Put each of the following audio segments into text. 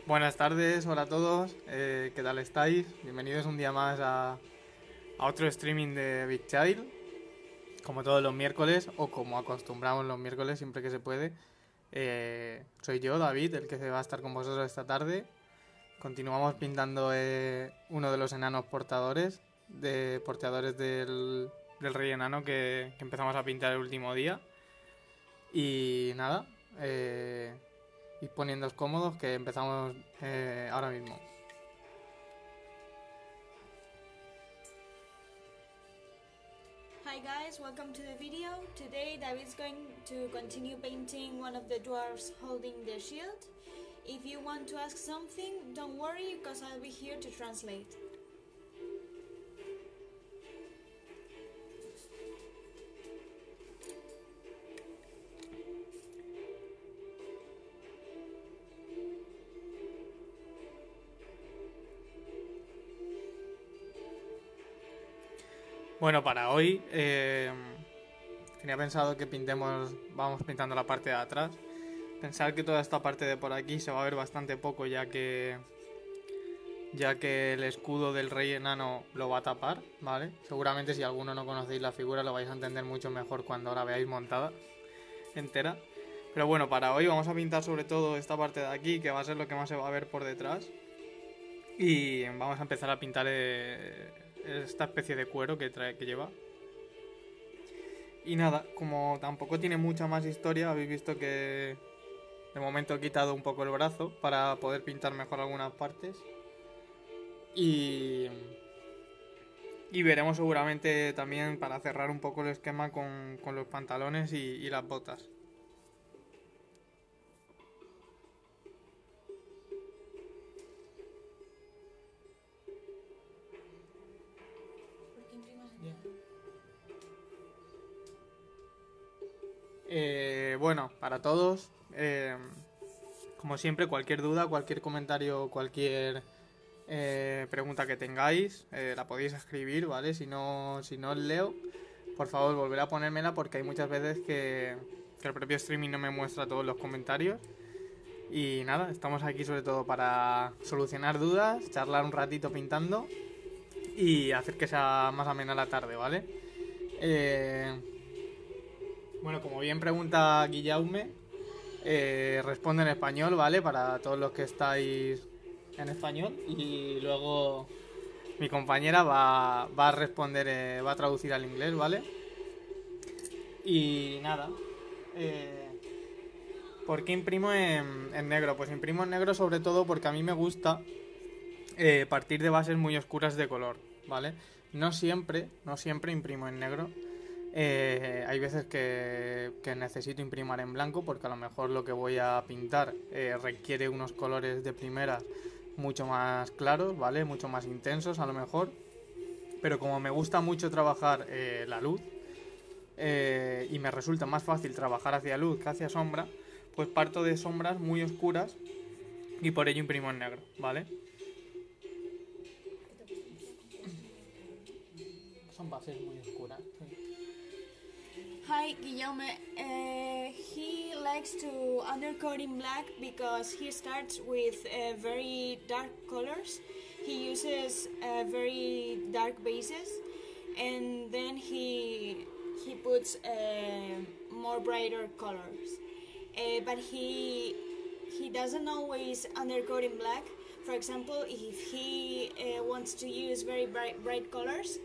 Buenas tardes, hola a todos, ¿qué tal estáis? Bienvenidos un día más a otro streaming de Big Child, como todos los miércoles, o como acostumbramos los miércoles siempre que se puede. Soy yo, David, el que se va a estar con vosotros esta tarde. Continuamos pintando uno de los enanos portadores del rey enano que empezamos a pintar el último día. Y nada, y poniéndoos cómodos que empezamos ahora mismo. Hi guys, welcome to the video. Today David's going to continue painting one of the dwarves holding the shield. If you want to ask something, don't worry because I'll be here to translate. Bueno, para hoy tenía pensado que vamos pintando la parte de atrás. Pensar que toda esta parte de por aquí se va a ver bastante poco ya que el escudo del rey enano lo va a tapar, ¿vale? Seguramente si alguno no conocéis la figura lo vais a entender mucho mejor cuando la veáis montada entera. Pero bueno, para hoy vamos a pintar sobre todo esta parte de aquí, que va a ser lo que más se va a ver por detrás. Y vamos a empezar a pintar esta especie de cuero que lleva. Y nada, como tampoco tiene mucha más historia, habéis visto que de momento he quitado un poco el brazo para poder pintar mejor algunas partes. Y veremos seguramente también para cerrar un poco el esquema con los pantalones y las botas. Bueno, para todos, como siempre, cualquier duda, cualquier comentario, cualquier pregunta que tengáis, la podéis escribir, ¿vale? Si no os leo, por favor, volver a ponérmela porque hay muchas veces que el propio streaming no me muestra todos los comentarios. Y nada, estamos aquí sobre todo para solucionar dudas, charlar un ratito pintando y hacer que sea más amena la tarde, ¿vale? Bueno, como bien pregunta Guillaume, responde en español, ¿vale? Para todos los que estáis en español. Y luego mi compañera va a responder, va a traducir al inglés, ¿vale? Y nada. ¿Por qué imprimo en negro? Pues imprimo en negro sobre todo porque a mí me gusta partir de bases muy oscuras de color, ¿vale? No siempre imprimo en negro. Hay veces que necesito imprimir en blanco porque a lo mejor lo que voy a pintar requiere unos colores de primeras mucho más claros, ¿vale? Mucho más intensos a lo mejor. Pero como me gusta mucho trabajar la luz y me resulta más fácil trabajar hacia luz que hacia sombra, pues parto de sombras muy oscuras y por ello imprimo en negro, ¿vale? Son bases muy oscuras. Sí. Hi Guillaume, he likes to undercoat in black because he starts with very dark colors. He uses very dark bases and then he puts more brighter colors. But he doesn't always undercoat in black. For example, if he wants to use very bright colors,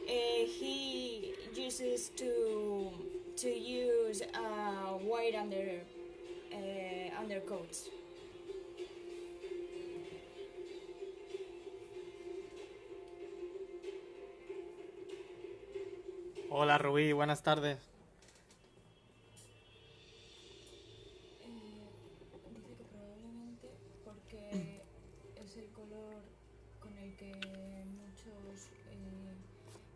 he uses to to use white undercoats. Hola Rubí, buenas tardes. Dice que probablemente porque es el color con el que muchos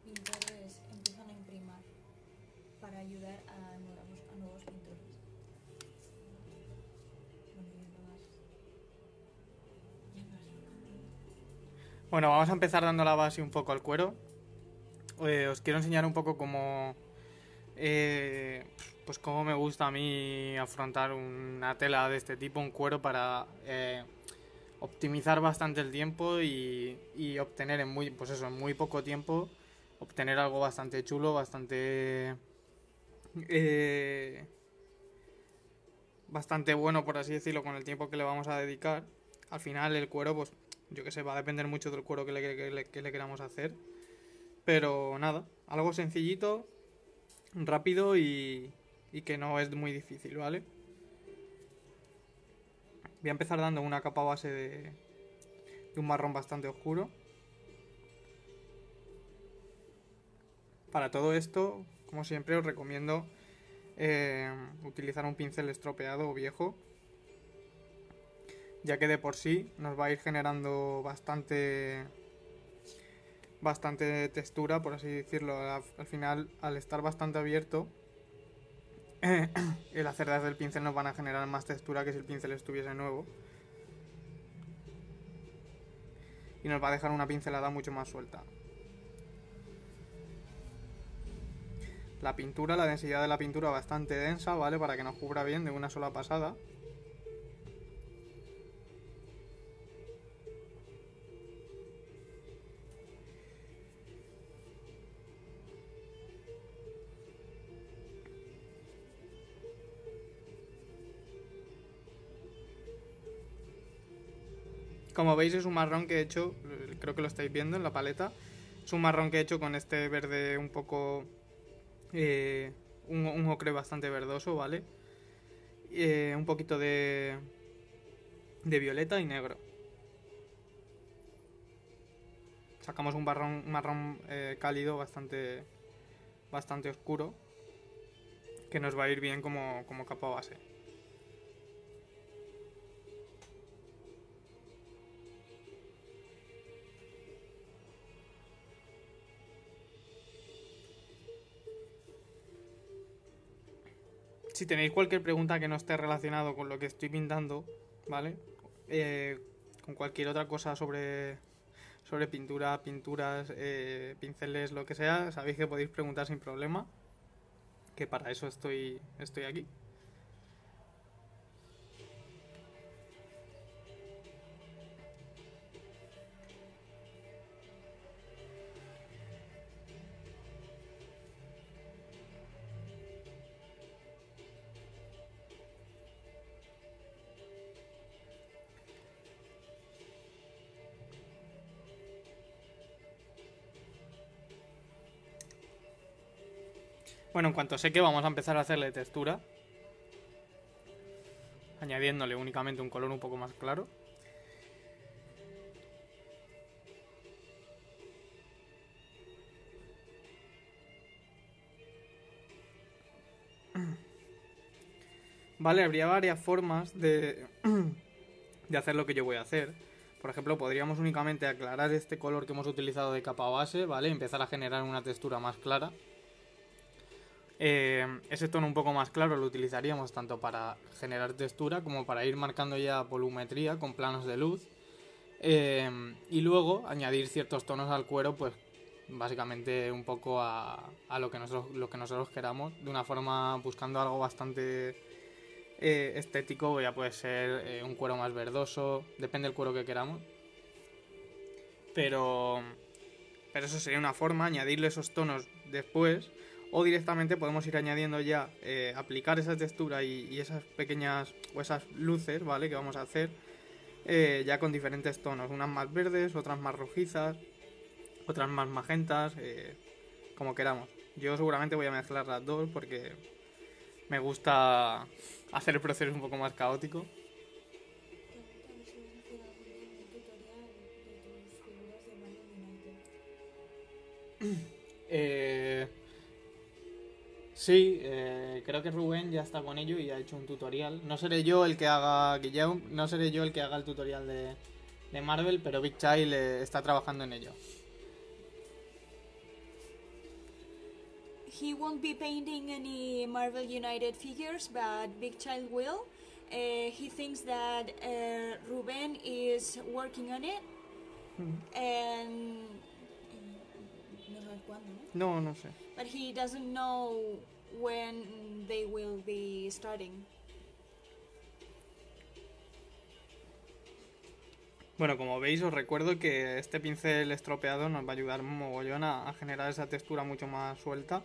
pintores empiezan a imprimar para ayudar a nuevos pintores. Bueno, vamos a empezar dando la base un poco al cuero. Os quiero enseñar un poco pues cómo me gusta a mí afrontar una tela de este tipo, un cuero, para optimizar bastante el tiempo y obtener en muy poco tiempo, obtener algo bastante chulo, bastante bueno, por así decirlo, con el tiempo que le vamos a dedicar. Al final el cuero, pues yo que sé, va a depender mucho del cuero que le queramos hacer. Pero nada, algo sencillito, rápido y que no es muy difícil, ¿vale? Voy a empezar dando una capa base de un marrón bastante oscuro. Para todo esto, como siempre, os recomiendo utilizar un pincel estropeado o viejo, ya que de por sí nos va a ir generando bastante textura, por así decirlo. Al final, al estar bastante abierto, las cerdas del pincel nos van a generar más textura que si el pincel estuviese nuevo, y nos va a dejar una pincelada mucho más suelta. La densidad de la pintura bastante densa, ¿vale? Para que nos cubra bien de una sola pasada. Como veis, es un marrón que he hecho, creo que lo estáis viendo en la paleta. Es un marrón que he hecho con este verde un poco... un ocre bastante verdoso, ¿vale? Un poquito de violeta y negro. Sacamos un marrón cálido bastante oscuro, que nos va a ir bien como capa base. Si tenéis cualquier pregunta que no esté relacionado con lo que estoy pintando, ¿vale? Con cualquier otra cosa sobre pintura, pinturas, pinceles, lo que sea, sabéis que podéis preguntar sin problema, que para eso estoy aquí. Bueno, en cuanto seque vamos a empezar a hacerle textura, añadiéndole únicamente un color un poco más claro. Vale, habría varias formas de hacer lo que yo voy a hacer. Por ejemplo, podríamos únicamente aclarar este color que hemos utilizado de capa base, ¿vale? Empezar a generar una textura más clara. Ese tono un poco más claro lo utilizaríamos tanto para generar textura como para ir marcando ya volumetría con planos de luz. Y luego añadir ciertos tonos al cuero, pues básicamente un poco a lo que nosotros queramos, de una forma buscando algo bastante estético. Ya puede ser un cuero más verdoso, depende del cuero que queramos, pero eso sería una forma, añadirle esos tonos después, o directamente podemos ir añadiendo ya, aplicar esa textura y esas pequeñas o esas luces, ¿vale? Que vamos a hacer ya con diferentes tonos, unas más verdes, otras más rojizas, otras más magentas, como queramos. Yo seguramente voy a mezclar las dos porque me gusta hacer el proceso un poco más caótico. Eh, sí, creo que Rubén ya está con ello y ha hecho un tutorial. No seré yo el que haga Guillaume, no seré yo el que haga el tutorial de Marvel, pero Big Child está trabajando en ello. He won't be painting any Marvel United figures, but Big Child will. He thinks that Ruben is working on it, and no sabes cuándo, ¿no? No, no sé. But he doesn't know when they will be starting. Bueno, como veis, os recuerdo que este pincel estropeado nos va a ayudar un mogollón a generar esa textura mucho más suelta.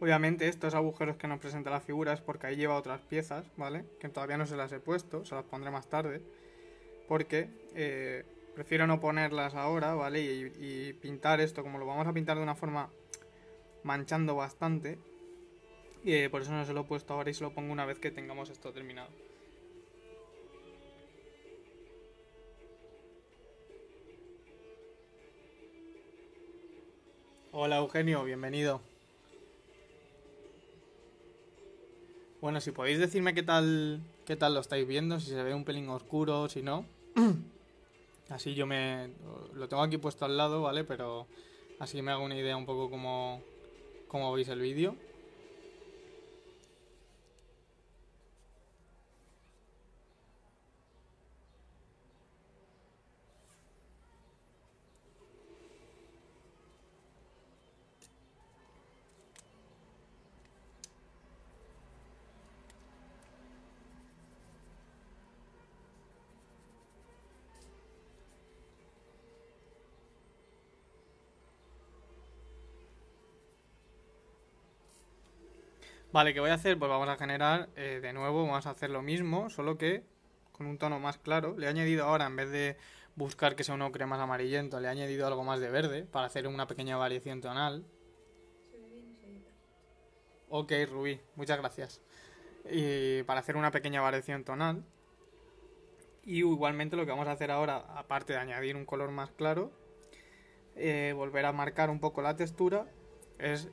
Obviamente estos agujeros que nos presenta la figura es porque ahí lleva otras piezas, ¿vale? Que todavía no se las he puesto, se las pondré más tarde. Porque prefiero no ponerlas ahora, ¿vale? Y pintar esto, como lo vamos a pintar de una forma manchando bastante. Y por eso no se lo he puesto ahora y se lo pongo una vez que tengamos esto terminado. Hola Eugenio, bienvenido. Bueno, si podéis decirme qué tal lo estáis viendo, si se ve un pelín oscuro, si no. Así yo lo tengo aquí puesto al lado, ¿vale? Pero así me hago una idea un poco cómo veis el vídeo. Vale, ¿qué voy a hacer? Pues vamos a generar de nuevo, vamos a hacer lo mismo, solo que con un tono más claro. Le he añadido ahora, en vez de buscar que sea un ocre más amarillento, le he añadido algo más de verde para hacer una pequeña variación tonal. Ok, Rubí, muchas gracias. Y para hacer una pequeña variación tonal. Y igualmente lo que vamos a hacer ahora, aparte de añadir un color más claro, volver a marcar un poco la textura, es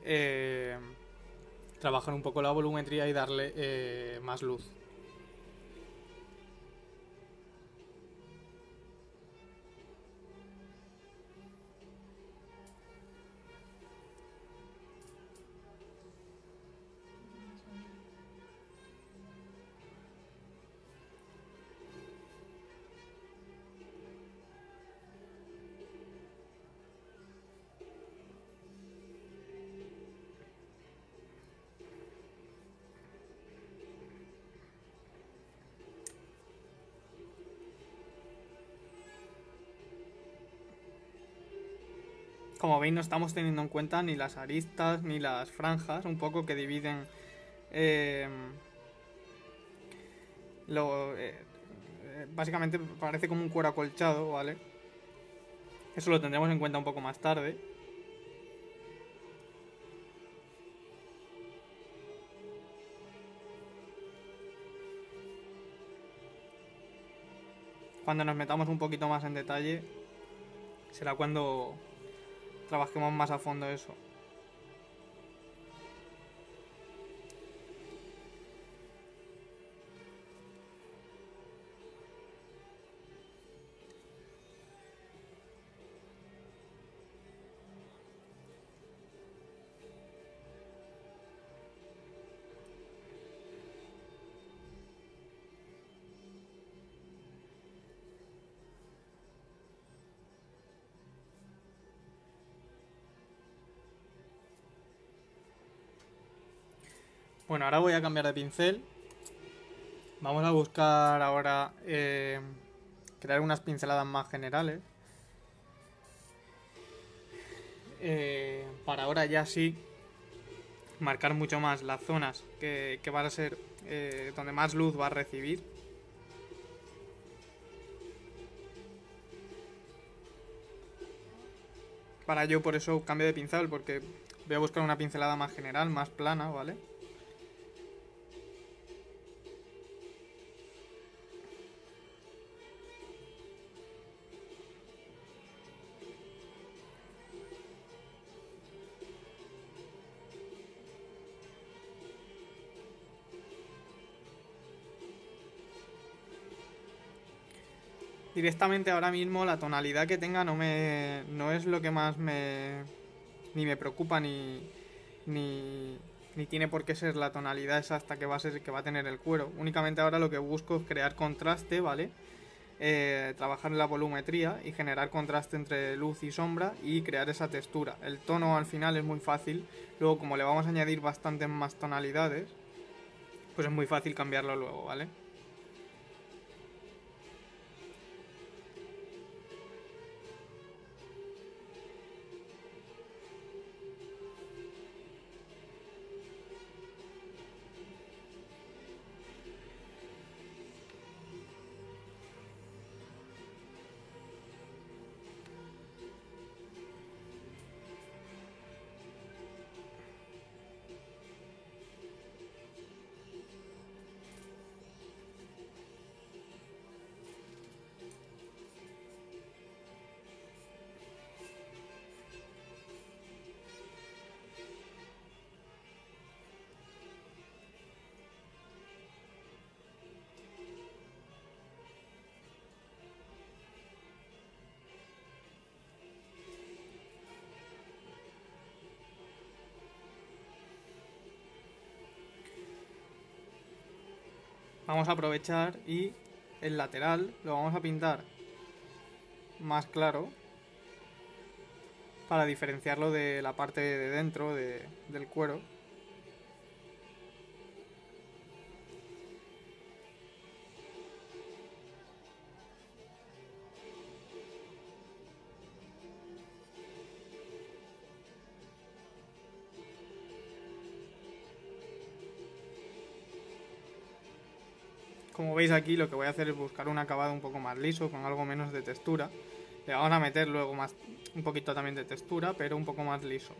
trabajar un poco la volumetría y darle más luz. Como veis, no estamos teniendo en cuenta ni las aristas ni las franjas, un poco que dividen eh, básicamente parece como un cuero acolchado, ¿vale? Eso lo tendremos en cuenta un poco más tarde. Cuando nos metamos un poquito más en detalle, será cuando trabajemos más a fondo eso. Bueno, ahora voy a cambiar de pincel. Vamos a buscar ahora crear unas pinceladas más generales. Para ahora ya sí marcar mucho más las zonas que van a ser donde más luz va a recibir. Para ello por eso cambio de pincel, porque voy a buscar una pincelada más general, más plana, ¿vale? Directamente ahora mismo la tonalidad que tenga no es lo que más ni me preocupa ni tiene por qué ser la tonalidad exacta que va a tener el cuero. Únicamente ahora lo que busco es crear contraste, ¿vale? Trabajar en la volumetría y generar contraste entre luz y sombra y crear esa textura. El tono al final es muy fácil, luego como le vamos a añadir bastantes más tonalidades, pues es muy fácil cambiarlo luego, ¿vale? Vamos a aprovechar y el lateral lo vamos a pintar más claro para diferenciarlo de la parte de dentro del cuero. Como veis aquí lo que voy a hacer es buscar un acabado un poco más liso, con algo menos de textura. Le vamos a meter luego un poquito también de textura, pero un poco más liso.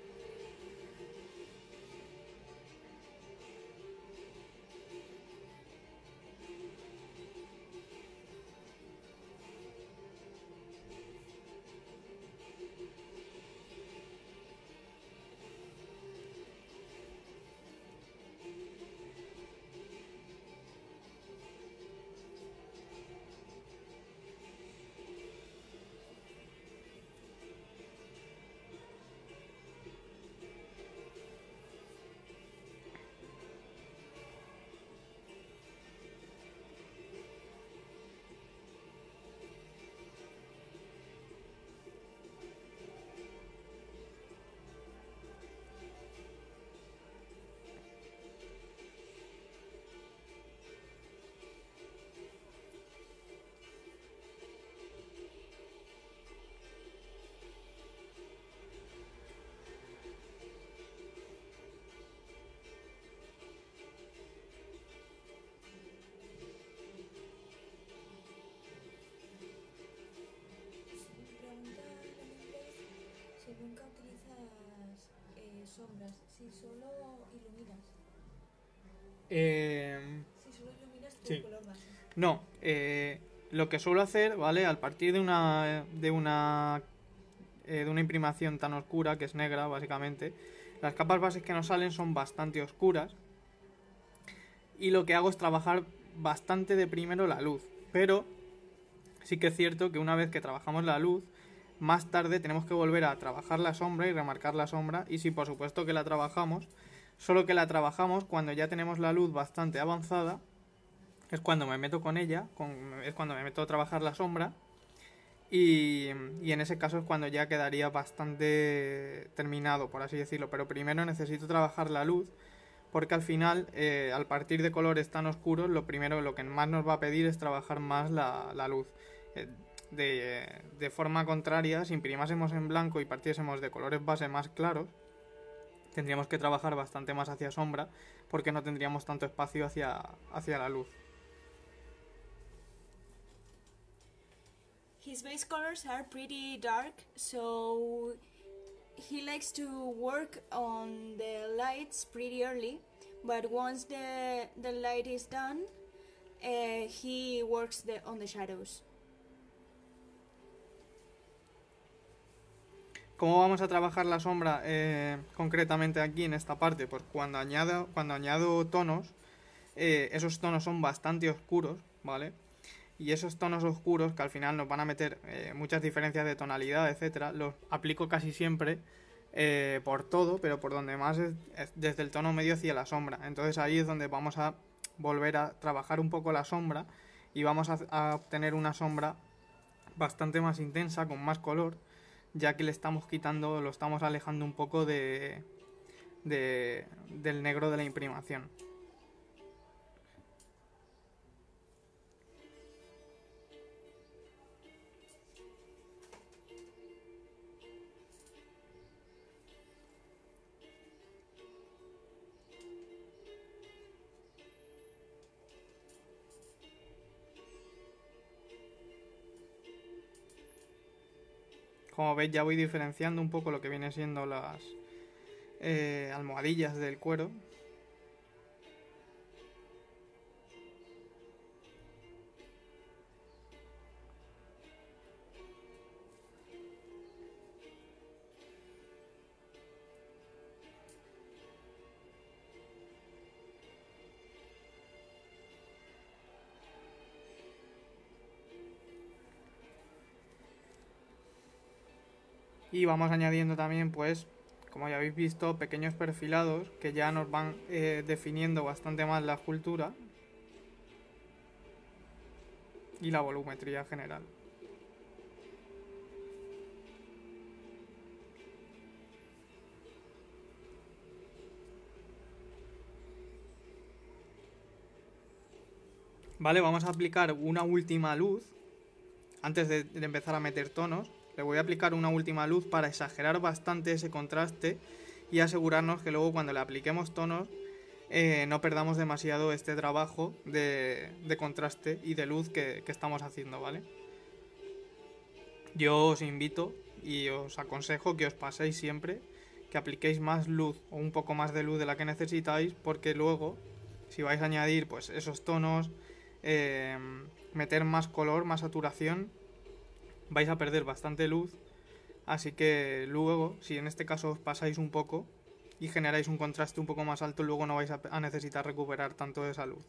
Si nunca utilizas sombras, si solo iluminas. Si solo iluminas tu Sí. color base. No, lo que suelo hacer, ¿vale? Al partir de una imprimación tan oscura, que es negra, básicamente, las capas bases que nos salen son bastante oscuras. Y lo que hago es trabajar bastante de primero la luz. Pero sí que es cierto que una vez que trabajamos la luz, más tarde tenemos que volver a trabajar la sombra y remarcar la sombra. Y sí, por supuesto que la trabajamos, solo que la trabajamos cuando ya tenemos la luz bastante avanzada. Es cuando me meto con ella, es cuando me meto a trabajar la sombra. Y en ese caso es cuando ya quedaría bastante terminado, por así decirlo. Pero primero necesito trabajar la luz, porque al final, al partir de colores tan oscuros, lo que más nos va a pedir es trabajar más la luz. Eh, de forma contraria, si imprimásemos en blanco y partiésemos de colores base más claros, tendríamos que trabajar bastante más hacia sombra, porque no tendríamos tanto espacio hacia la luz. His base colors are pretty dark, so he likes to work on the lights pretty early, but once the light is done, he works on the shadows. ¿Cómo vamos a trabajar la sombra concretamente aquí en esta parte? Pues cuando añado tonos, esos tonos son bastante oscuros, ¿vale? Y esos tonos oscuros que al final nos van a meter muchas diferencias de tonalidad, etcétera, los aplico casi siempre por todo, pero por donde más es desde el tono medio hacia la sombra. Entonces ahí es donde vamos a volver a trabajar un poco la sombra y vamos a obtener una sombra bastante más intensa, con más color, ya que le estamos quitando, lo estamos alejando un poco del negro de la imprimación. Como veis, ya voy diferenciando un poco lo que viene siendo las almohadillas del cuero. Y vamos añadiendo también, pues, como ya habéis visto, pequeños perfilados que ya nos van definiendo bastante más la escultura y la volumetría general. Vale, vamos a aplicar una última luz antes de empezar a meter tonos. Le voy a aplicar una última luz para exagerar bastante ese contraste y asegurarnos que luego cuando le apliquemos tonos no perdamos demasiado este trabajo de contraste y de luz que estamos haciendo, ¿vale? Yo os invito y os aconsejo que os paséis siempre, que apliquéis más luz o un poco más de luz de la que necesitáis, porque luego, si vais a añadir pues esos tonos, meter más color, más saturación, vais a perder bastante luz. Así que luego, si en este caso os pasáis un poco y generáis un contraste un poco más alto, luego no vais a necesitar recuperar tanto de esa luz.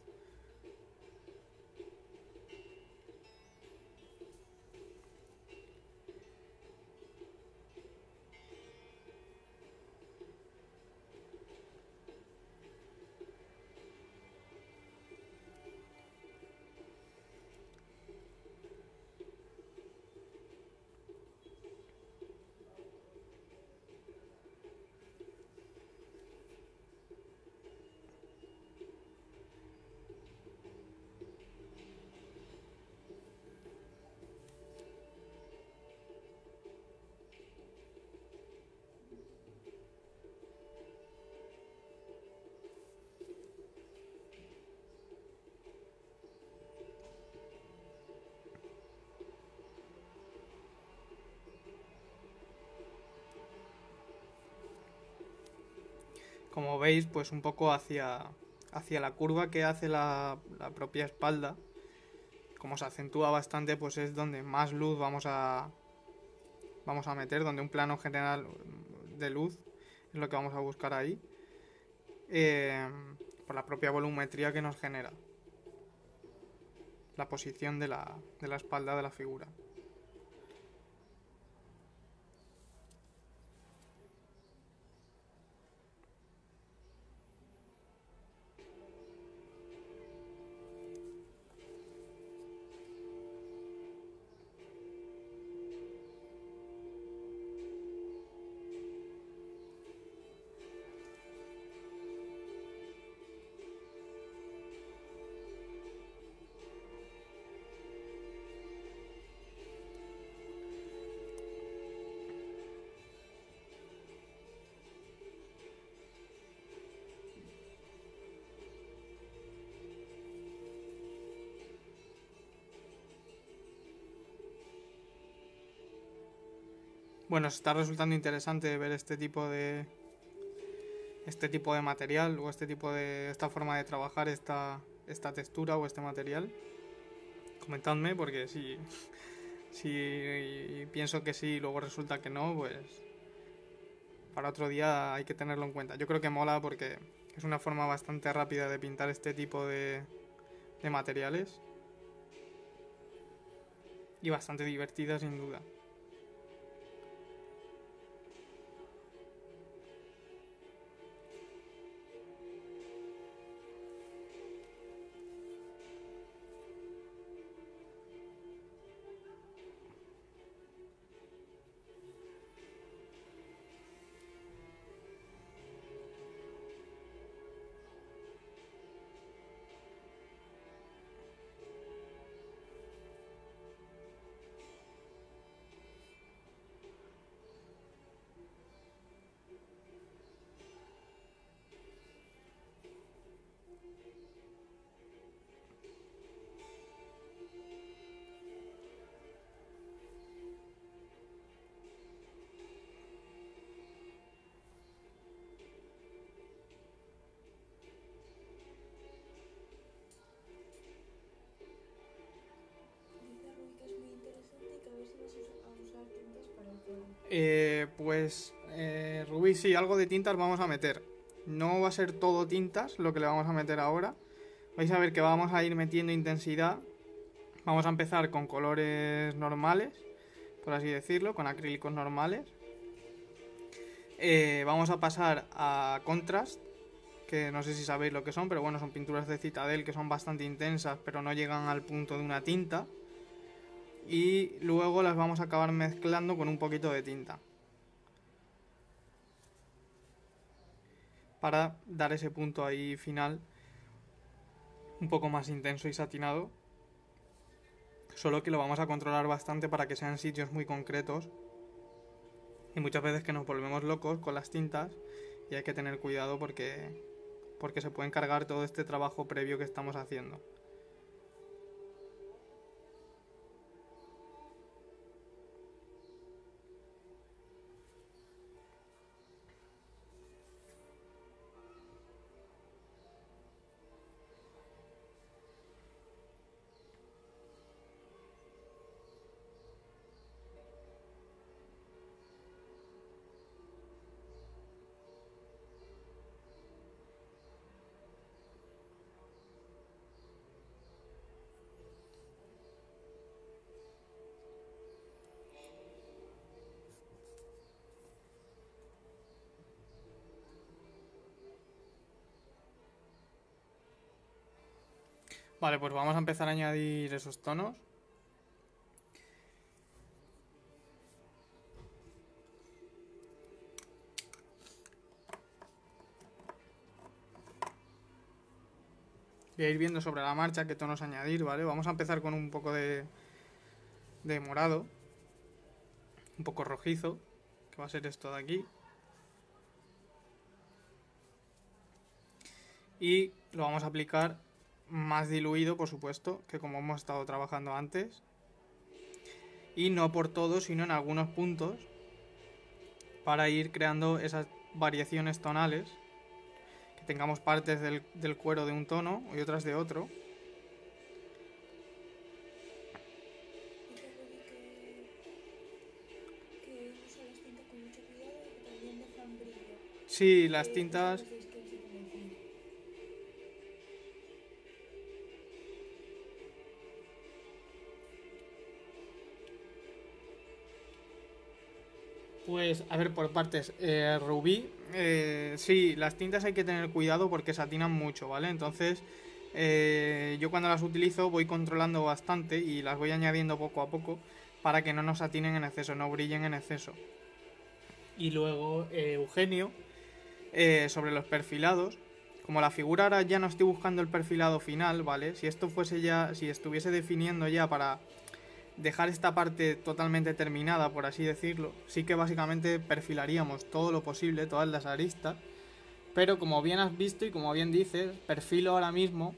Como veis, pues un poco hacia la curva que hace la propia espalda, como se acentúa bastante, pues es donde más luz vamos a meter, donde un plano general de luz es lo que vamos a buscar ahí, por la propia volumetría que nos genera la posición de la espalda de la figura. Bueno, está resultando interesante ver este tipo de material o esta forma de trabajar esta textura o este material. Comentadme, porque si pienso que sí y luego resulta que no, pues para otro día hay que tenerlo en cuenta. Yo creo que mola porque es una forma bastante rápida de pintar este tipo de materiales y bastante divertida sin duda. Dice Rui que es muy interesante y que a ver si vas a usar tintas para el foro. Rubí, sí, algo de tintas vamos a meter. No va a ser todo tintas lo que le vamos a meter ahora. Vais a ver que vamos a ir metiendo intensidad. Vamos a empezar con colores normales, por así decirlo, con acrílicos normales. Vamos a pasar a contrast, que no sé si sabéis lo que son, pero bueno, son pinturas de Citadel que son bastante intensas, pero no llegan al punto de una tinta. Y luego las vamos a acabar mezclando con un poquito de tinta, para dar ese punto ahí final un poco más intenso y satinado. Solo que lo vamos a controlar bastante para que sean sitios muy concretos. Y muchas veces que nos volvemos locos con las tintas y hay que tener cuidado porque se puede encargar todo este trabajo previo que estamos haciendo. Vale, pues vamos a empezar a añadir esos tonos. Voy a ir viendo sobre la marcha qué tonos añadir, ¿vale? Vamos a empezar con un poco de morado, un poco rojizo, que va a ser esto de aquí. Y lo vamos a aplicar más diluido, por supuesto, que como hemos estado trabajando antes. Y no por todo, sino en algunos puntos, para ir creando esas variaciones tonales, que tengamos partes del cuero de un tono y otras de otro. Dice Rui que usa las tintas con mucho cuidado y que también dejan brillo. Sí, las tintas... Muchas veces que se conocen. Pues, a ver, por partes. Rubí, sí, las tintas hay que tener cuidado porque satinan mucho, ¿vale? Entonces, yo cuando las utilizo voy controlando bastante y las voy añadiendo poco a poco para que no nos satinen en exceso, no brillen en exceso. Y luego, Eugenio, sobre los perfilados. Como la figura ahora ya no estoy buscando el perfilado final, ¿vale? Si esto fuese ya, si estuviese definiendo ya para dejar esta parte totalmente terminada, por así decirlo, sí que básicamente perfilaríamos todo lo posible, todas las aristas, pero como bien has visto y como bien dices, perfilo ahora mismo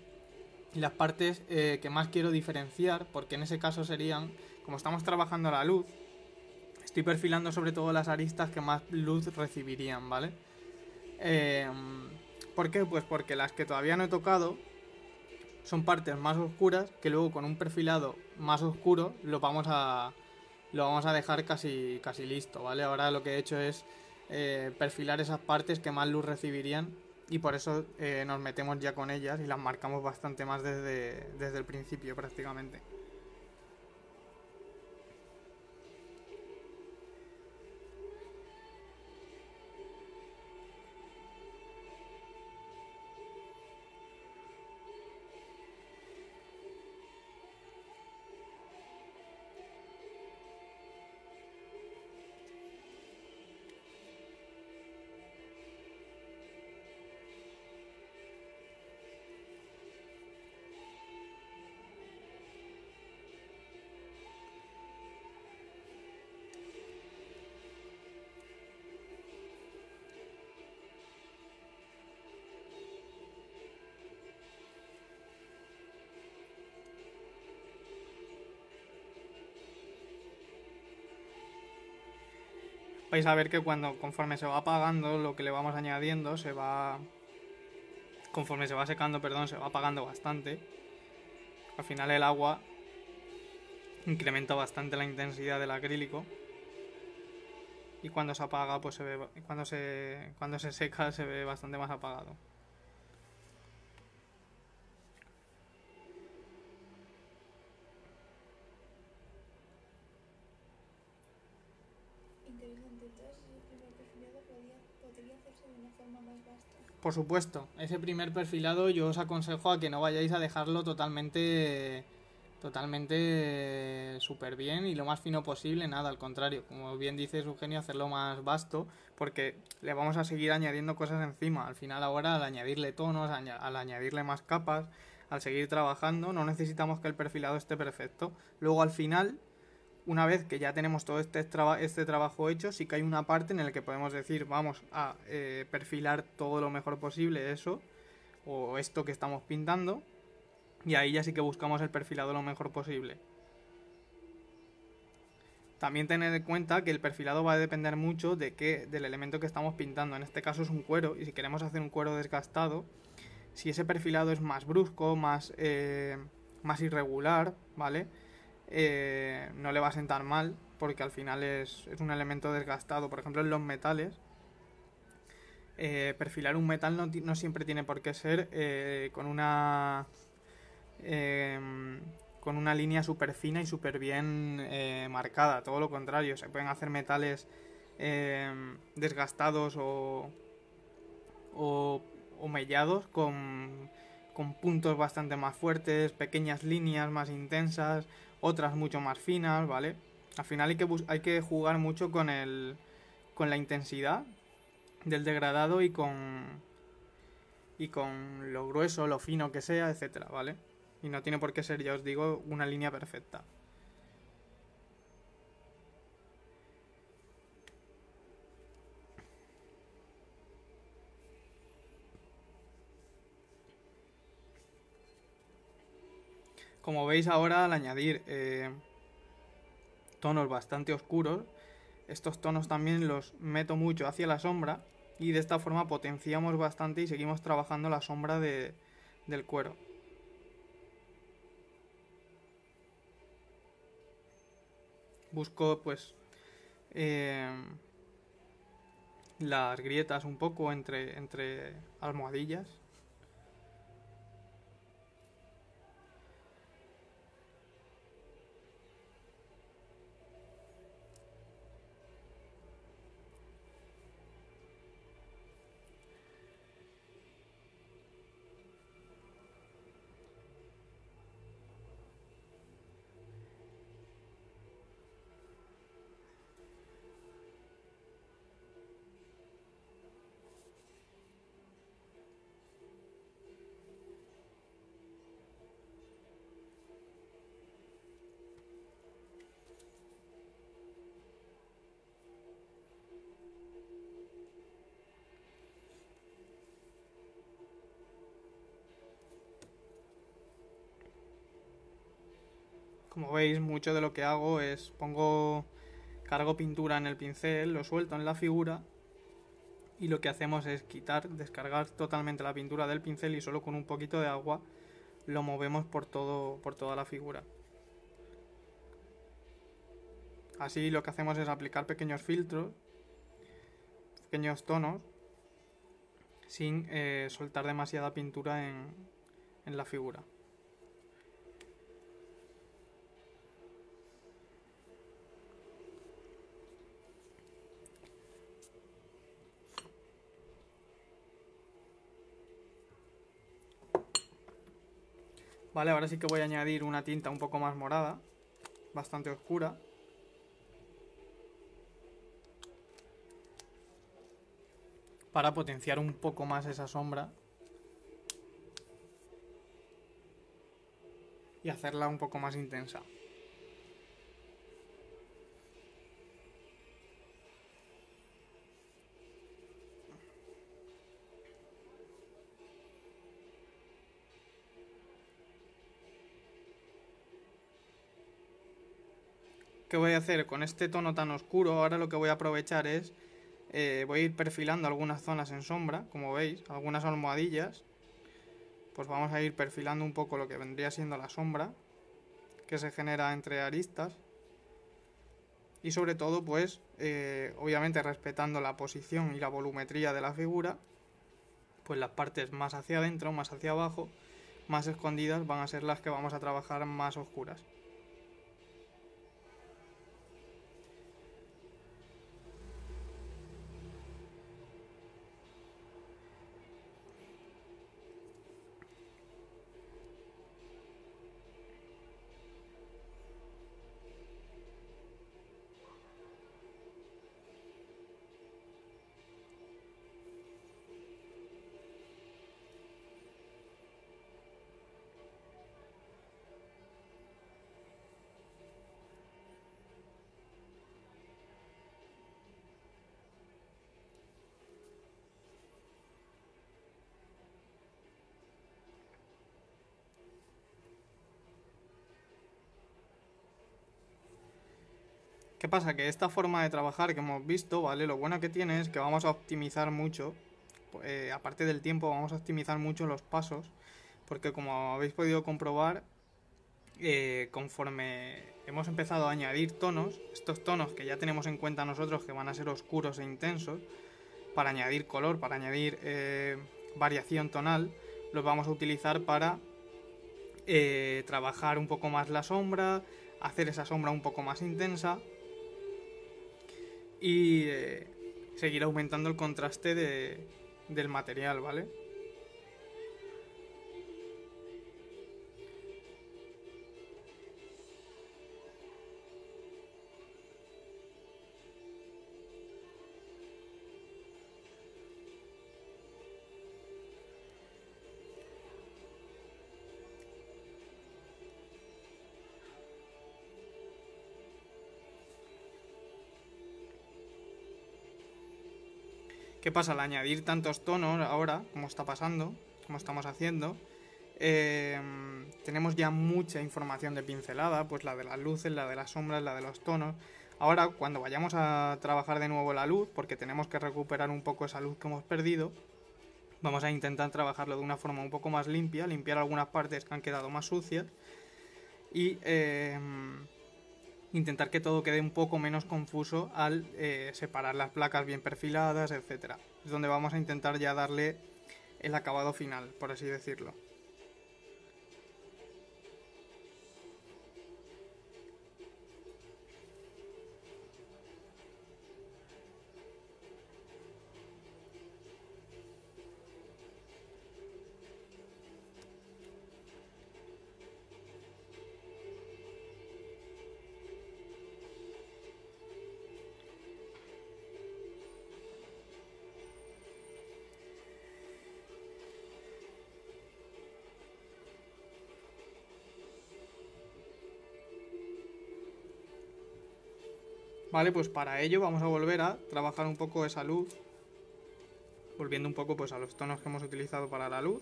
las partes que más quiero diferenciar, porque en ese caso serían, como estamos trabajando a la luz, Estoy perfilando sobre todo las aristas que más luz recibirían, ¿vale? ¿Por qué? Pues porque las que todavía no he tocado son partes más oscuras que luego con un perfilado más oscuro lo vamos a dejar casi listo, ¿vale? Ahora lo que he hecho es perfilar esas partes que más luz recibirían y por eso nos metemos ya con ellas y las marcamos bastante más desde el principio prácticamente. Vais a ver que conforme se va apagando, lo que le vamos añadiendo conforme se va secando, perdón, se va apagando bastante. Al final el agua incrementa bastante la intensidad del acrílico y cuando se apaga, pues se ve, cuando se seca se ve bastante más apagado. Interesante. Entonces, el primer perfilado podría hacerse de una forma más vasta. Por supuesto, ese primer perfilado yo os aconsejo a que no vayáis a dejarlo totalmente súper bien y lo más fino posible, nada, al contrario, como bien dice Eugenio, hacerlo más vasto porque le vamos a seguir añadiendo cosas encima. Al final ahora al añadirle tonos, al añadirle más capas, al seguir trabajando, no necesitamos que el perfilado esté perfecto. Luego al final, una vez que ya tenemos todo este trabajo hecho, sí que hay una parte en la que podemos decir vamos a perfilar todo lo mejor posible eso o esto que estamos pintando y ahí ya sí que buscamos el perfilado lo mejor posible. También tened en cuenta que el perfilado va a depender mucho del elemento que estamos pintando. En este caso es un cuero y si queremos hacer un cuero desgastado, si ese perfilado es más brusco, más irregular, ¿vale? No le va a sentar mal porque al final es un elemento desgastado. Por ejemplo, en los metales, perfilar un metal no siempre tiene por qué ser con una línea súper fina y súper bien marcada. Todo lo contrario, se pueden hacer metales desgastados o mellados con puntos bastante más fuertes, pequeñas líneas más intensas, otras mucho más finas, ¿vale? Al final hay que jugar mucho con la intensidad del degradado y con lo grueso, lo fino que sea, etcétera, ¿vale? Y no tiene por qué ser, ya os digo, una línea perfecta. Como veis ahora, al añadir tonos bastante oscuros, estos tonos también los meto mucho hacia la sombra y de esta forma potenciamos bastante y seguimos trabajando la sombra del cuero. Busco pues las grietas un poco entre almohadillas. Como veis, mucho de lo que hago es pongo cargo pintura en el pincel, lo suelto en la figura y lo que hacemos es descargar totalmente la pintura del pincel y solo con un poquito de agua lo movemos por toda la figura. Así lo que hacemos es aplicar pequeños filtros, pequeños tonos, sin soltar demasiada pintura en la figura. Vale, ahora sí que voy a añadir una tinta un poco más morada, bastante oscura. Para potenciar un poco más esa sombra. Y hacerla un poco más intensa. ¿Qué voy a hacer con este tono tan oscuro? Ahora lo que voy a aprovechar es voy a ir perfilando algunas zonas en sombra, como veis, algunas almohadillas. Pues vamos a ir perfilando un poco lo que vendría siendo la sombra que se genera entre aristas. Y sobre todo, pues, obviamente respetando la posición y la volumetría de la figura, pues las partes más hacia adentro, más hacia abajo, más escondidas van a ser las que vamos a trabajar más oscuras. ¿Qué pasa? Que esta forma de trabajar que hemos visto, ¿vale? Lo bueno que tiene es que vamos a optimizar mucho, aparte del tiempo, vamos a optimizar mucho los pasos, porque como habéis podido comprobar, conforme hemos empezado a añadir tonos, estos tonos que ya tenemos en cuenta nosotros que van a ser oscuros e intensos, para añadir color, para añadir variación tonal, los vamos a utilizar para trabajar un poco más la sombra, hacer esa sombra un poco más intensa y seguir aumentando el contraste del material, ¿vale? ¿Qué pasa? Al añadir tantos tonos ahora, como está pasando, como estamos haciendo, tenemos ya mucha información de pincelada, pues la de las luces, la de las sombras, la de los tonos. Ahora, cuando vayamos a trabajar de nuevo la luz, porque tenemos que recuperar un poco esa luz que hemos perdido, vamos a intentar trabajarlo de una forma un poco más limpia, limpiar algunas partes que han quedado más sucias y intentar que todo quede un poco menos confuso al separar las placas bien perfiladas, etcétera. Es donde vamos a intentar ya darle el acabado final, por así decirlo. Vale, pues para ello vamos a volver a trabajar un poco esa luz, volviendo un poco pues a los tonos que hemos utilizado para la luz,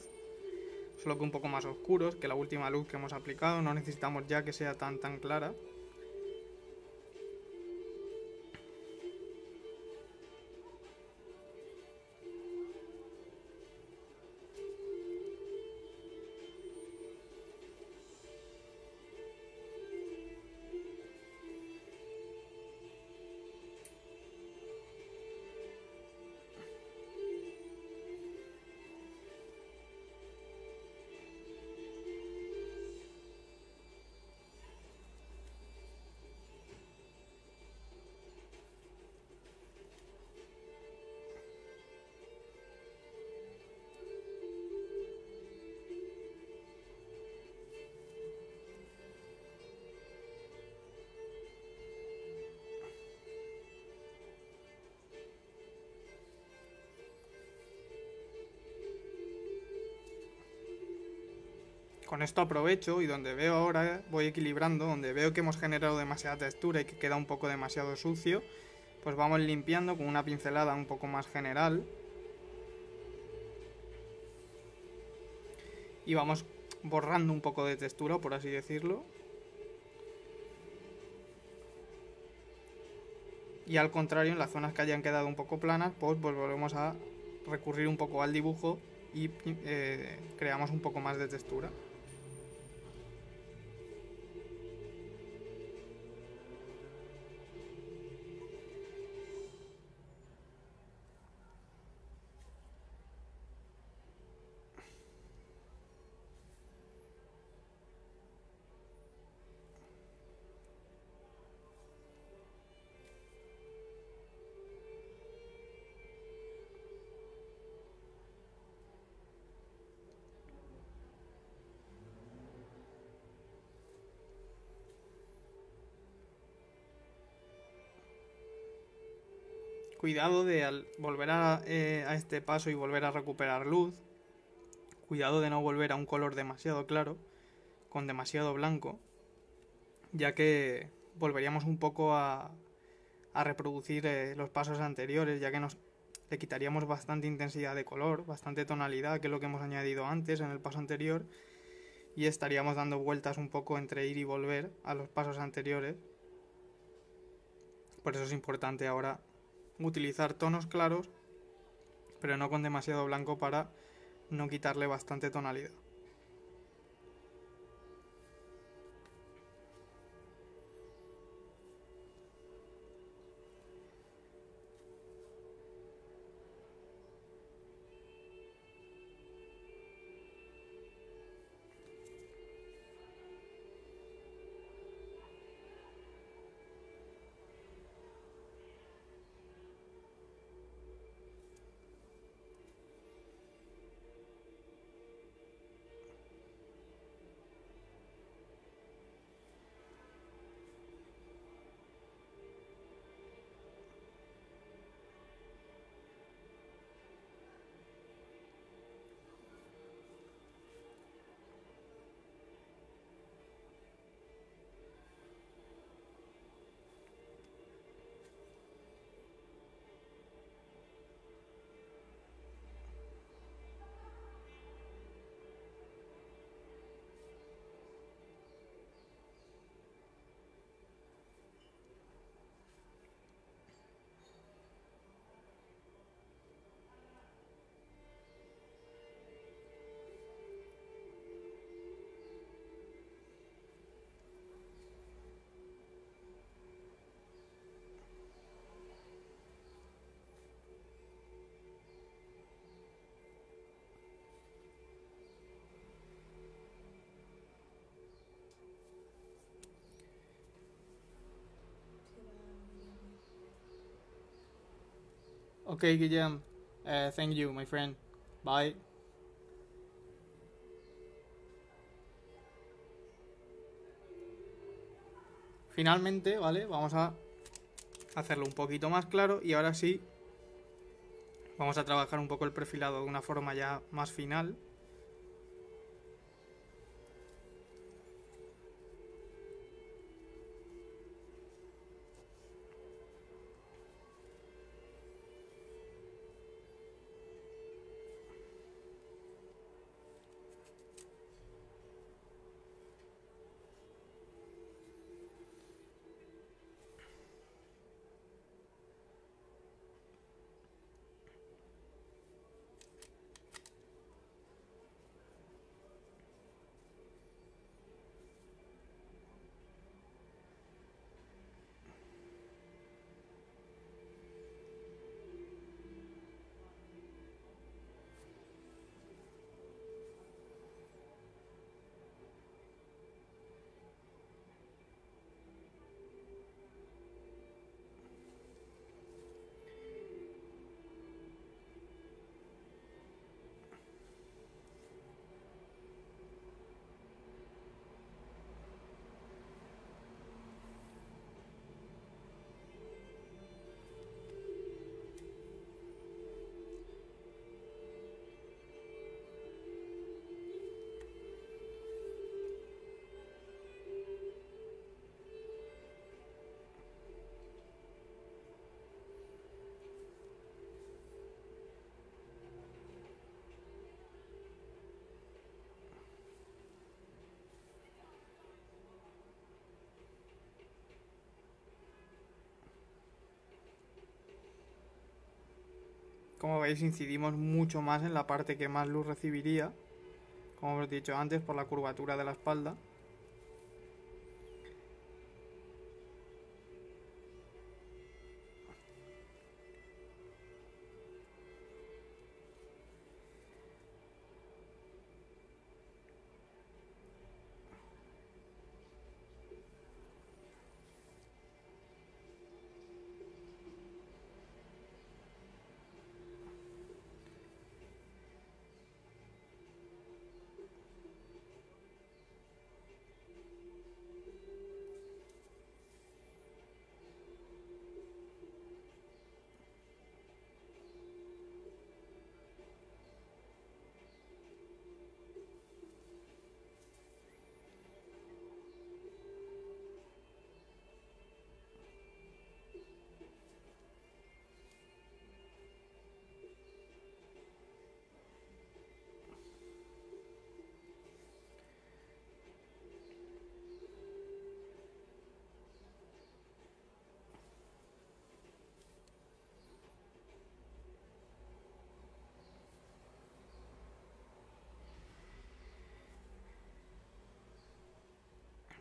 solo que un poco más oscuros que la última luz que hemos aplicado, no necesitamos ya que sea tan clara. con esto aprovecho y donde veo ahora, voy equilibrando, donde veo que hemos generado demasiada textura y que queda un poco demasiado sucio, pues vamos limpiando con una pincelada un poco más general. Y vamos borrando un poco de textura, por así decirlo. Y al contrario, en las zonas que hayan quedado un poco planas, pues volvemos a recurrir un poco al dibujo y creamos un poco más de textura. Cuidado de al volver a este paso y volver a recuperar luz. Cuidado de no volver a un color demasiado claro, con demasiado blanco, ya que volveríamos un poco a reproducir los pasos anteriores, ya que le quitaríamos bastante intensidad de color, bastante tonalidad, que es lo que hemos añadido antes en el paso anterior, y estaríamos dando vueltas un poco entre ir y volver a los pasos anteriores. Por eso es importante ahora utilizar tonos claros, pero no con demasiado blanco para no quitarle bastante tonalidad. Ok, Guillem. Thank you, my friend. Bye. Finalmente, ¿vale? Vamos a hacerlo un poquito más claro y ahora sí vamos a trabajar un poco el perfilado de una forma ya más final. Como veis, incidimos mucho más en la parte que más luz recibiría, como os he dicho antes, por la curvatura de la espalda.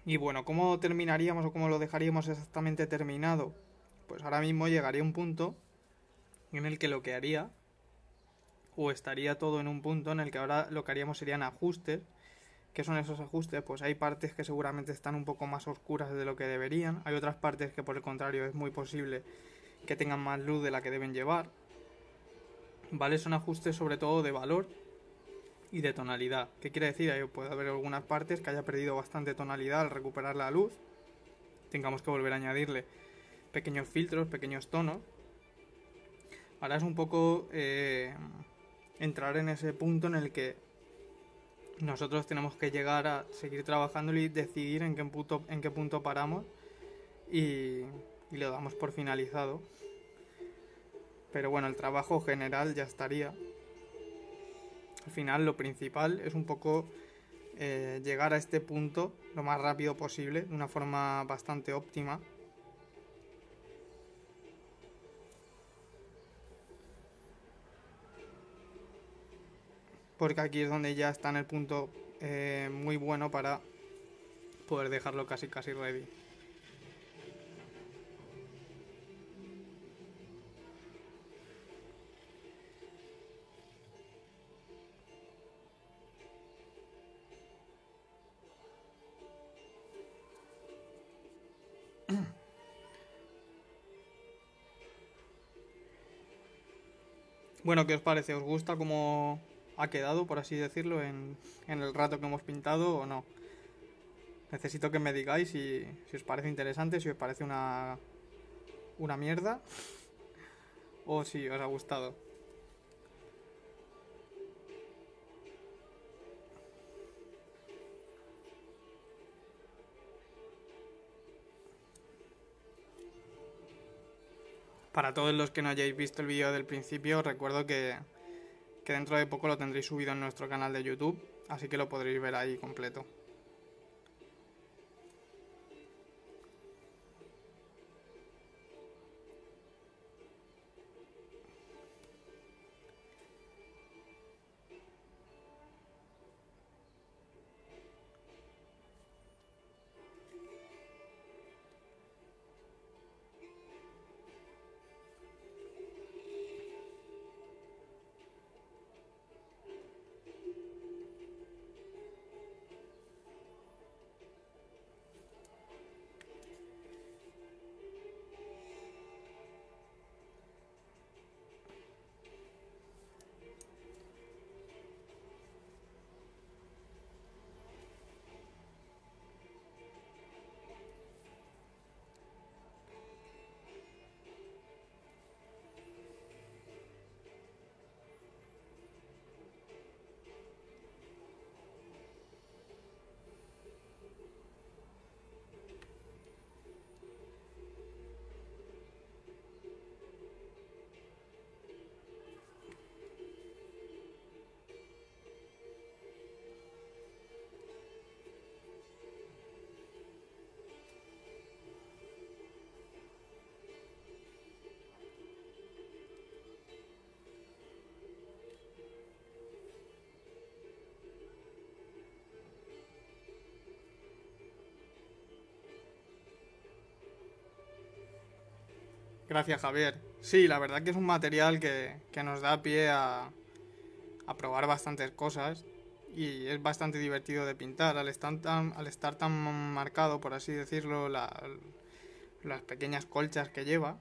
Y bueno, ¿cómo terminaríamos o cómo lo dejaríamos exactamente terminado? Pues ahora mismo llegaría un punto en el que lo que haría, o estaría todo en un punto en el que ahora lo que haríamos serían ajustes. ¿Qué son esos ajustes? Pues hay partes que seguramente están un poco más oscuras de lo que deberían. Hay otras partes que por el contrario es muy posible que tengan más luz de la que deben llevar. ¿Vale? Son ajustes sobre todo de valor y de tonalidad. ¿Qué quiere decir? Puede haber algunas partes que haya perdido bastante tonalidad al recuperar la luz. Tengamos que volver a añadirle pequeños filtros, pequeños tonos. Ahora es un poco entrar en ese punto en el que nosotros tenemos que llegar a seguir trabajando y decidir en qué punto paramos y lo damos por finalizado. Pero bueno, el trabajo general ya estaría. Al final lo principal es un poco llegar a este punto lo más rápido posible, de una forma bastante óptima. Porque aquí es donde ya está en el punto muy bueno para poder dejarlo casi ready. Bueno, ¿qué os parece? ¿Os gusta cómo ha quedado, por así decirlo, en el rato que hemos pintado o no? Necesito que me digáis si os parece interesante, si os parece una mierda o si os ha gustado. Para todos los que no hayáis visto el vídeo del principio, os recuerdo que dentro de poco lo tendréis subido en nuestro canal de YouTube, así que lo podréis ver ahí completo. Gracias, Javier. Sí, la verdad que es un material que nos da pie a probar bastantes cosas y es bastante divertido de pintar. Al estar tan marcado, por así decirlo, las pequeñas colchas que lleva,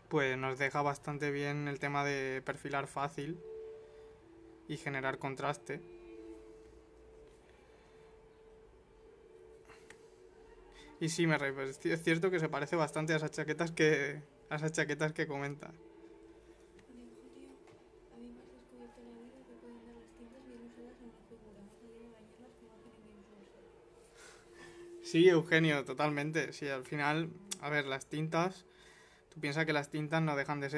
pues nos deja bastante bien el tema de perfilar fácil y generar contraste. Y sí, pues es cierto que se parece bastante a esas chaquetas que comentas. Sí, Eugenio, totalmente. Sí, al final, a ver, las tintas, tú piensas que las tintas no dejan de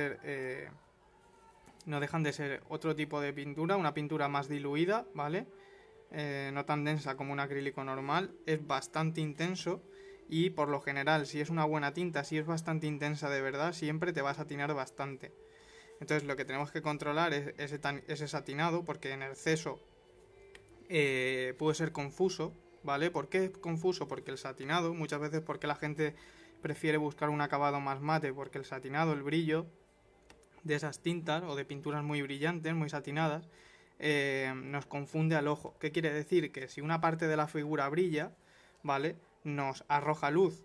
ser otro tipo de pintura, una pintura más diluida, ¿vale? No tan densa como un acrílico normal, es bastante intenso y por lo general, si es una buena tinta, si es bastante intensa de verdad, siempre te vas a atinar bastante. Entonces lo que tenemos que controlar es ese satinado, porque en exceso puede ser confuso, ¿vale? ¿Por qué es confuso? Porque el satinado, muchas veces porque la gente prefiere buscar un acabado más mate, porque el satinado, el brillo de esas tintas o de pinturas muy brillantes, muy satinadas, nos confunde al ojo. ¿Qué quiere decir? Que si una parte de la figura brilla, ¿vale? Nos arroja luz.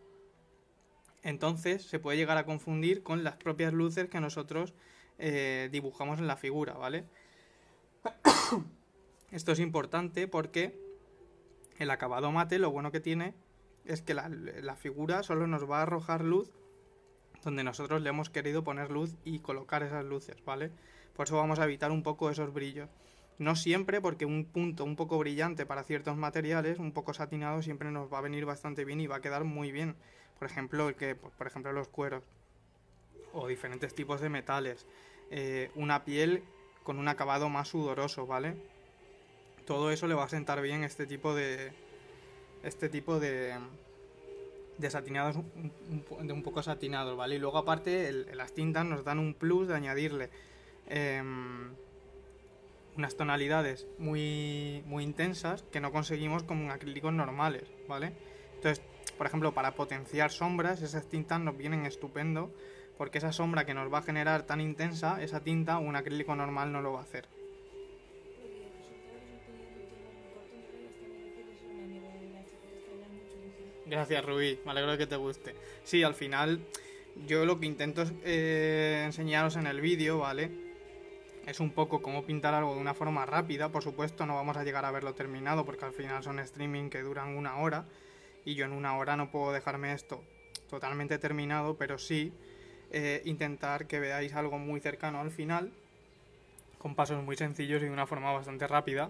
Entonces se puede llegar a confundir con las propias luces que nosotros dibujamos en la figura, ¿vale? Esto es importante porque el acabado mate lo bueno que tiene es que la figura solo nos va a arrojar luz donde nosotros le hemos querido poner luz y colocar esas luces, ¿vale? Por eso vamos a evitar un poco esos brillos. No siempre, porque un punto un poco brillante para ciertos materiales, un poco satinado, siempre nos va a venir bastante bien y va a quedar muy bien. Por ejemplo, los cueros o diferentes tipos de metales. Una piel con un acabado más sudoroso, ¿vale? Todo eso le va a sentar bien este tipo de satinados de un poco satinados, ¿vale? Y luego aparte las tintas nos dan un plus de añadirle unas tonalidades muy intensas que no conseguimos con acrílicos normales, ¿vale? Entonces, por ejemplo, para potenciar sombras, esas tintas nos vienen estupendo porque esa sombra que nos va a generar tan intensa, esa tinta, un acrílico normal no lo va a hacer. Gracias, Rubí, me alegro de que te guste. Sí, al final yo lo que intento es enseñaros en el vídeo, ¿vale? Es un poco cómo pintar algo de una forma rápida, por supuesto no vamos a llegar a verlo terminado porque al final son streaming que duran 1 hora y yo en 1 hora no puedo dejarme esto totalmente terminado, pero sí intentar que veáis algo muy cercano al final, con pasos muy sencillos y de una forma bastante rápida.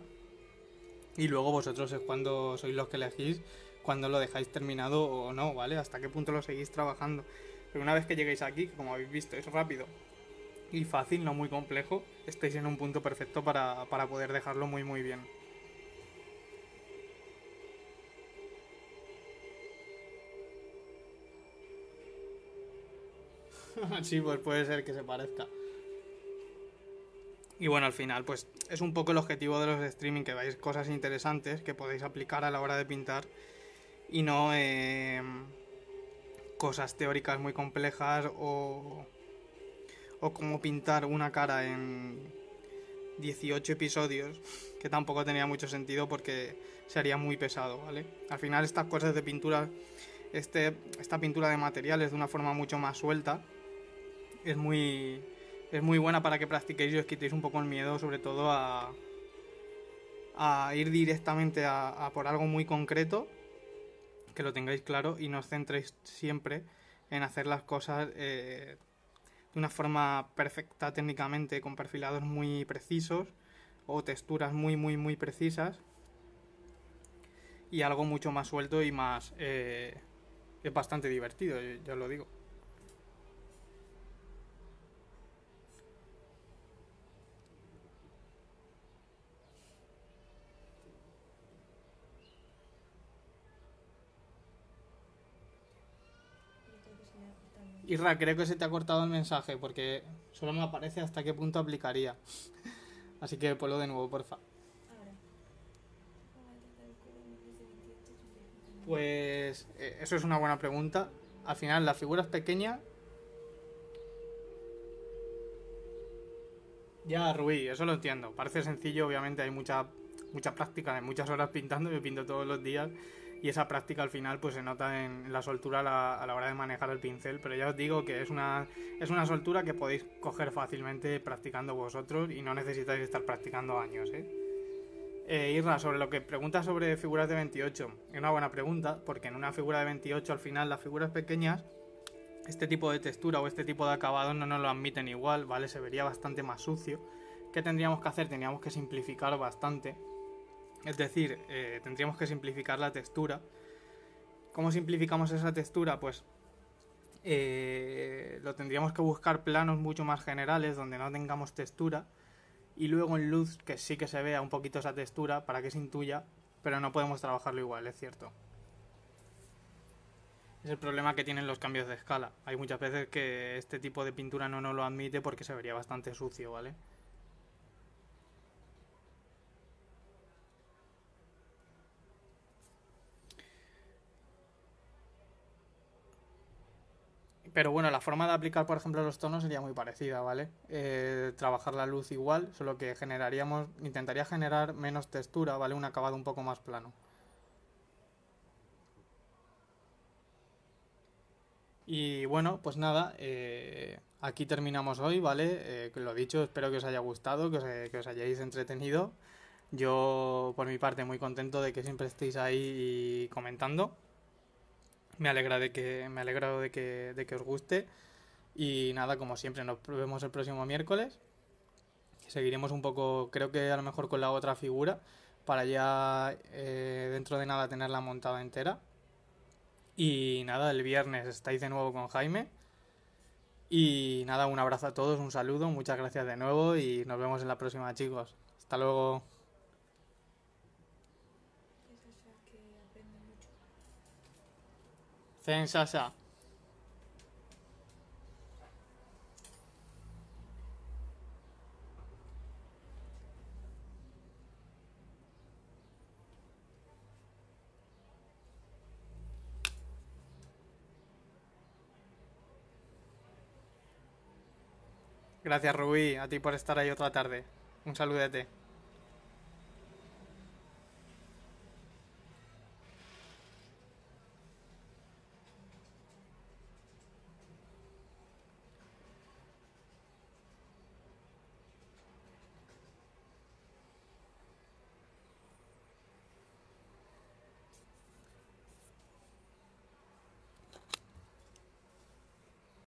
Y luego vosotros es cuando sois los que elegís cuando lo dejáis terminado o no, ¿vale? Hasta qué punto lo seguís trabajando. Pero una vez que lleguéis aquí, que como habéis visto es rápido y fácil, no muy complejo, estáis en un punto perfecto para poder dejarlo muy bien. Sí, pues puede ser que se parezca. Y bueno, al final, pues es un poco el objetivo de los streaming, que veáis cosas interesantes que podéis aplicar a la hora de pintar y no cosas teóricas muy complejas o cómo pintar una cara en 18 episodios, que tampoco tenía mucho sentido porque sería muy pesado, ¿vale? Al final estas cosas de pintura, esta pintura de materiales de una forma mucho más suelta, es muy buena para que practiquéis y os quitéis un poco el miedo, sobre todo a ir directamente a por algo muy concreto, que lo tengáis claro y no os centréis siempre en hacer las cosas de una forma perfecta técnicamente, con perfilados muy precisos o texturas muy precisas, y algo mucho más suelto y más es bastante divertido, ya lo digo. Isra, creo que se te ha cortado el mensaje porque solo me aparece hasta qué punto aplicaría. Así que ponlo de nuevo, porfa. Pues eso es una buena pregunta. Al final la figura es pequeña Ya, Rubí, eso lo entiendo. Parece sencillo, obviamente hay mucha práctica, de muchas horas pintando, yo pinto todos los días y esa práctica al final pues se nota en la soltura a la hora de manejar el pincel, pero ya os digo que es una soltura que podéis coger fácilmente practicando vosotros y no necesitáis estar practicando años, ¿eh? Irra, sobre lo que preguntas sobre figuras de 28, es una buena pregunta, porque en una figura de 28 al final las figuras pequeñas este tipo de textura o este tipo de acabado no nos lo admiten igual, ¿vale? Se vería bastante más sucio. ¿Qué tendríamos que hacer? Tendríamos que simplificar bastante. Es decir, tendríamos que simplificar la textura. ¿Cómo simplificamos esa textura? Pues lo tendríamos que buscar planos mucho más generales donde no tengamos textura y luego en luz que sí que se vea un poquito esa textura para que se intuya, pero no podemos trabajarlo igual, es cierto. Es el problema que tienen los cambios de escala. Hay muchas veces que este tipo de pintura no nos lo admite porque se vería bastante sucio, ¿vale? Pero bueno, la forma de aplicar, por ejemplo, los tonos sería muy parecida, ¿vale? Trabajar la luz igual, solo que intentaría generar menos textura, ¿vale? Un acabado un poco más plano. Y bueno, pues nada, aquí terminamos hoy, ¿vale? Lo dicho, espero que os haya gustado, que os hayáis entretenido. Yo, por mi parte, muy contento de que siempre estéis ahí comentando. Me alegro de que os guste. Y nada, como siempre, nos vemos el próximo miércoles. Seguiremos un poco, creo que a lo mejor con la otra figura, para ya dentro de nada tenerla montada entera. Y nada, el viernes estáis de nuevo con Jaime. Y nada, un abrazo a todos, un saludo, muchas gracias de nuevo y nos vemos en la próxima, chicos. Hasta luego. Zen Sasa. Gracias, Rubí, a ti por estar ahí otra tarde. Un saludete.